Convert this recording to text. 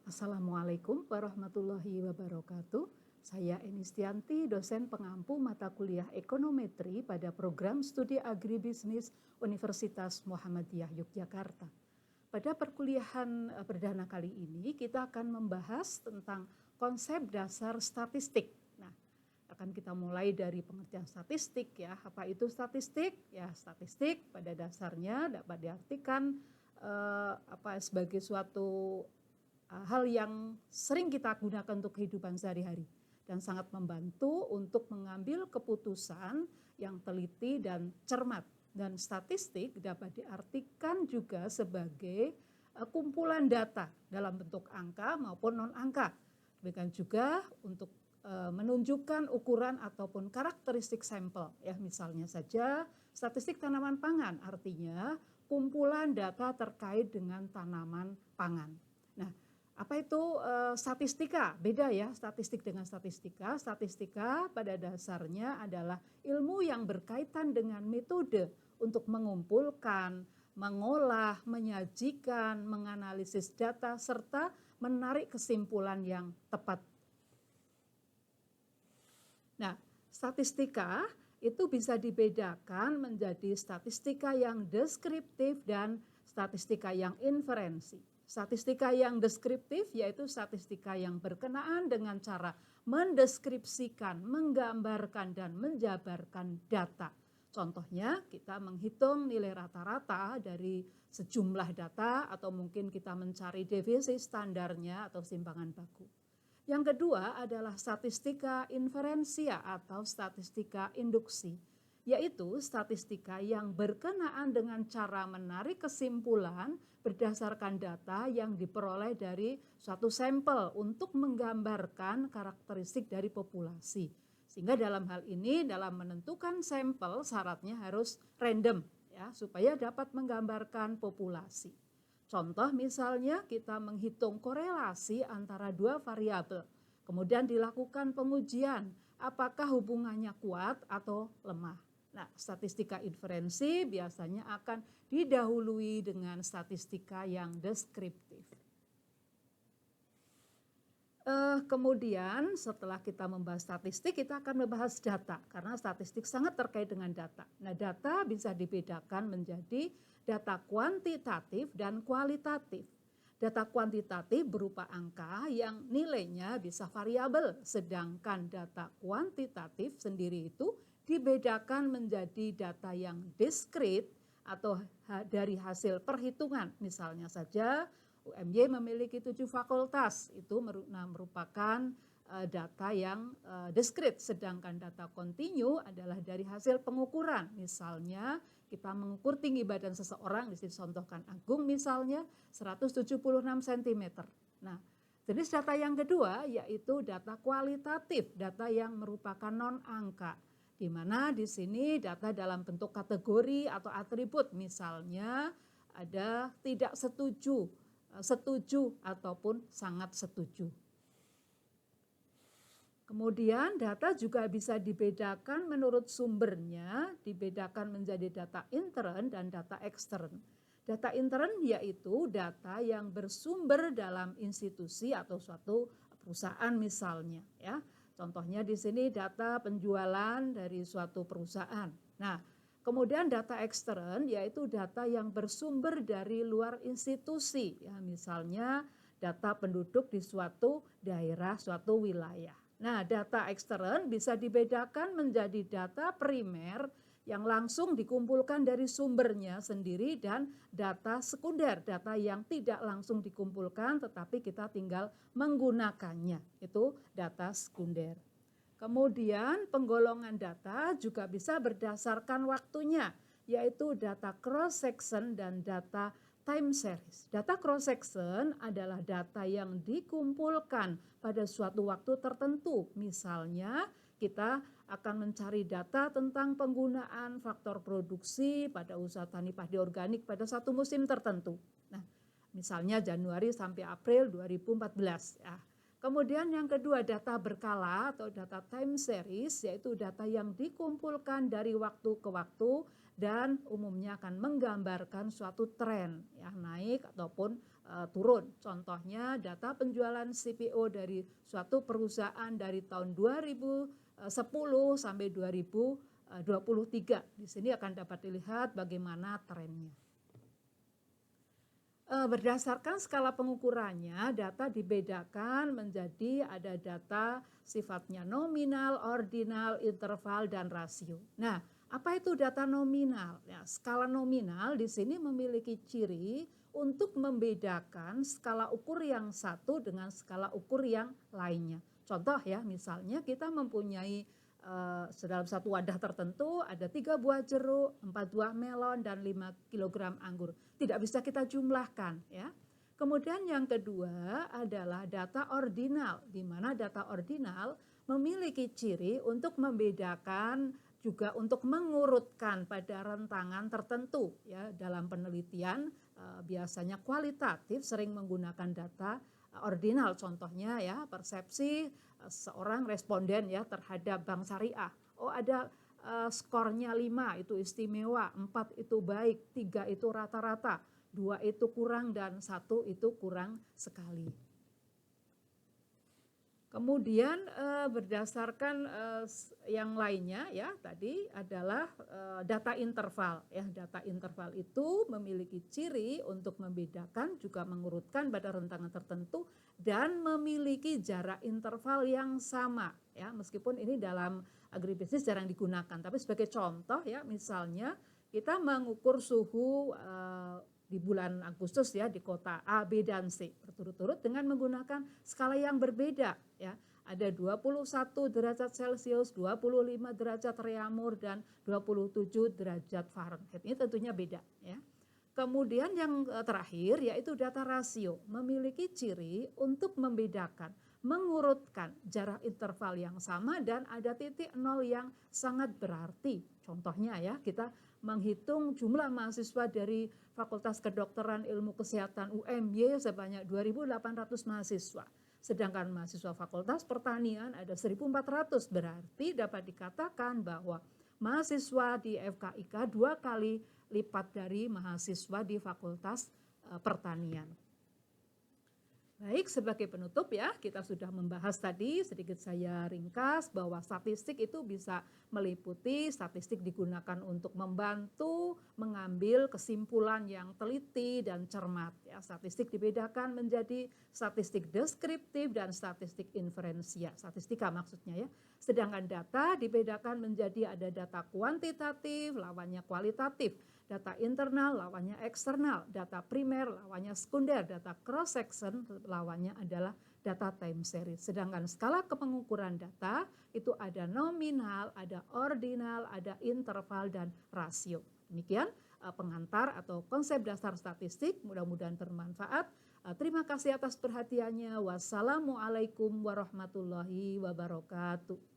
Assalamualaikum warahmatullahi wabarakatuh. Saya Enistianti, dosen pengampu mata kuliah ekonometri pada program studi agribisnis Universitas Muhammadiyah Yogyakarta. Pada perkuliahan perdana kali ini kita akan membahas tentang konsep dasar statistik. Nah, akan kita mulai dari pengertian statistik ya. Apa itu statistik? Ya, statistik pada dasarnya dapat diartikan sebagai suatu hal yang sering kita gunakan untuk kehidupan sehari-hari dan sangat membantu untuk mengambil keputusan yang teliti dan cermat. Dan statistik dapat diartikan juga sebagai kumpulan data dalam bentuk angka maupun non-angka. Demikian juga untuk menunjukkan ukuran ataupun karakteristik sampel. Ya, misalnya saja statistik tanaman pangan, artinya kumpulan data terkait dengan tanaman pangan. Nah, apa itu statistika? Beda ya statistik dengan statistika. Statistika pada dasarnya adalah ilmu yang berkaitan dengan metode untuk mengumpulkan, mengolah, menyajikan, menganalisis data, serta menarik kesimpulan yang tepat. Nah, statistika itu bisa dibedakan menjadi statistika yang deskriptif dan statistika yang inferensi. Statistika yang deskriptif yaitu statistika yang berkenaan dengan cara mendeskripsikan, menggambarkan, dan menjabarkan data. Contohnya kita menghitung nilai rata-rata dari sejumlah data atau mungkin kita mencari deviasi standarnya atau simpangan baku. Yang kedua adalah statistika inferensia atau statistika induksi, yaitu statistika yang berkenaan dengan cara menarik kesimpulan berdasarkan data yang diperoleh dari suatu sampel untuk menggambarkan karakteristik dari populasi. Sehingga dalam hal ini dalam menentukan sampel syaratnya harus random ya supaya dapat menggambarkan populasi. Contoh misalnya kita menghitung korelasi antara dua variabel. Kemudian dilakukan pengujian apakah hubungannya kuat atau lemah. Nah, statistika inferensi biasanya akan didahului dengan statistika yang deskriptif. Kemudian setelah kita membahas statistik, kita akan membahas data. Karena statistik sangat terkait dengan data. Nah, data bisa dibedakan menjadi data kuantitatif dan kualitatif. Data kuantitatif berupa angka yang nilainya bisa variabel. Sedangkan data kuantitatif sendiri itu dibedakan menjadi data yang diskrit atau dari hasil perhitungan. Misalnya saja UMY memiliki 7 fakultas, itu merupakan data yang diskrit, sedangkan data kontinu adalah dari hasil pengukuran. Misalnya kita mengukur tinggi badan seseorang, dicontohkan Agung misalnya 176 cm. Nah, jenis data yang kedua yaitu data kualitatif, data yang merupakan non-angka, di mana di sini data dalam bentuk kategori atau atribut, misalnya ada tidak setuju, setuju ataupun sangat setuju. Kemudian data juga bisa dibedakan menurut sumbernya, dibedakan menjadi data intern dan data ekstern. Data intern yaitu data yang bersumber dalam institusi atau suatu perusahaan misalnya ya. Contohnya di sini data penjualan dari suatu perusahaan. Nah, kemudian data ekstern yaitu data yang bersumber dari luar institusi ya, misalnya data penduduk di suatu daerah, suatu wilayah. Nah, data ekstern bisa dibedakan menjadi data primer yang langsung dikumpulkan dari sumbernya sendiri dan data sekunder, data yang tidak langsung dikumpulkan tetapi kita tinggal menggunakannya, itu data sekunder. Kemudian penggolongan data juga bisa berdasarkan waktunya, yaitu data cross section dan data time series. Data cross section adalah data yang dikumpulkan pada suatu waktu tertentu. Misalnya kita akan mencari data tentang penggunaan faktor produksi pada usaha tani padi organik pada satu musim tertentu. Nah, misalnya Januari sampai April 2014 ya. Kemudian yang kedua data berkala atau data time series, yaitu data yang dikumpulkan dari waktu ke waktu dan umumnya akan menggambarkan suatu tren, ya, naik ataupun turun. Contohnya data penjualan CPO dari suatu perusahaan dari tahun 2010 sampai 2023. Di sini akan dapat dilihat bagaimana trennya. Berdasarkan skala pengukurannya, data dibedakan menjadi ada data sifatnya nominal, ordinal, interval, dan rasio. Nah, apa itu data nominal? Ya, skala nominal di sini memiliki ciri untuk membedakan skala ukur yang satu dengan skala ukur yang lainnya. Contoh ya, misalnya kita mempunyai dalam satu wadah tertentu ada 3 buah jeruk, 4 buah melon, dan 5 kg anggur. Tidak bisa kita jumlahkan, ya. Kemudian yang kedua adalah data ordinal, di mana data ordinal memiliki ciri untuk membedakan juga untuk mengurutkan pada rentangan tertentu, ya. Dalam penelitian biasanya kualitatif sering menggunakan data ordinal, contohnya ya persepsi seorang responden ya terhadap bank syariah. Oh, ada skornya 5 itu istimewa, 4 itu baik, 3 itu rata-rata, 2 itu kurang, dan 1 itu kurang sekali. Kemudian berdasarkan yang lainnya ya tadi adalah data interval ya. Data interval itu memiliki ciri untuk membedakan juga mengurutkan pada rentangan tertentu dan memiliki jarak interval yang sama ya. Meskipun ini dalam agribisnis jarang digunakan, tapi sebagai contoh ya, misalnya kita mengukur suhu di bulan Agustus ya di kota A, B, dan C berturut-turut dengan menggunakan skala yang berbeda ya. Ada 21 derajat Celcius, 25 derajat Reaumur, dan 27 derajat Fahrenheit. Ini tentunya beda ya. Kemudian yang terakhir yaitu data rasio, memiliki ciri untuk membedakan, mengurutkan jarak interval yang sama dan ada titik nol yang sangat berarti. Contohnya ya, kita menghitung jumlah mahasiswa dari Fakultas Kedokteran Ilmu Kesehatan UMY sebanyak 2.800 mahasiswa. Sedangkan mahasiswa Fakultas Pertanian ada 1.400, berarti dapat dikatakan bahwa mahasiswa di FKIK 2 kali lipat dari mahasiswa di Fakultas Pertanian. Baik, sebagai penutup ya, kita sudah membahas tadi, sedikit saya ringkas bahwa statistik itu bisa meliputi, statistik digunakan untuk membantu mengambil kesimpulan yang teliti dan cermat. Ya, statistik dibedakan menjadi statistik deskriptif dan statistik inferensial, statistika maksudnya ya. Sedangkan data dibedakan menjadi ada data kuantitatif, lawannya kualitatif. Data internal lawannya eksternal, data primer lawannya sekunder, data cross section lawannya adalah data time series. Sedangkan skala pengukuran data itu ada nominal, ada ordinal, ada interval, dan rasio. Demikian pengantar atau konsep dasar statistik, mudah-mudahan bermanfaat. Terima kasih atas perhatiannya. Wassalamualaikum warahmatullahi wabarakatuh.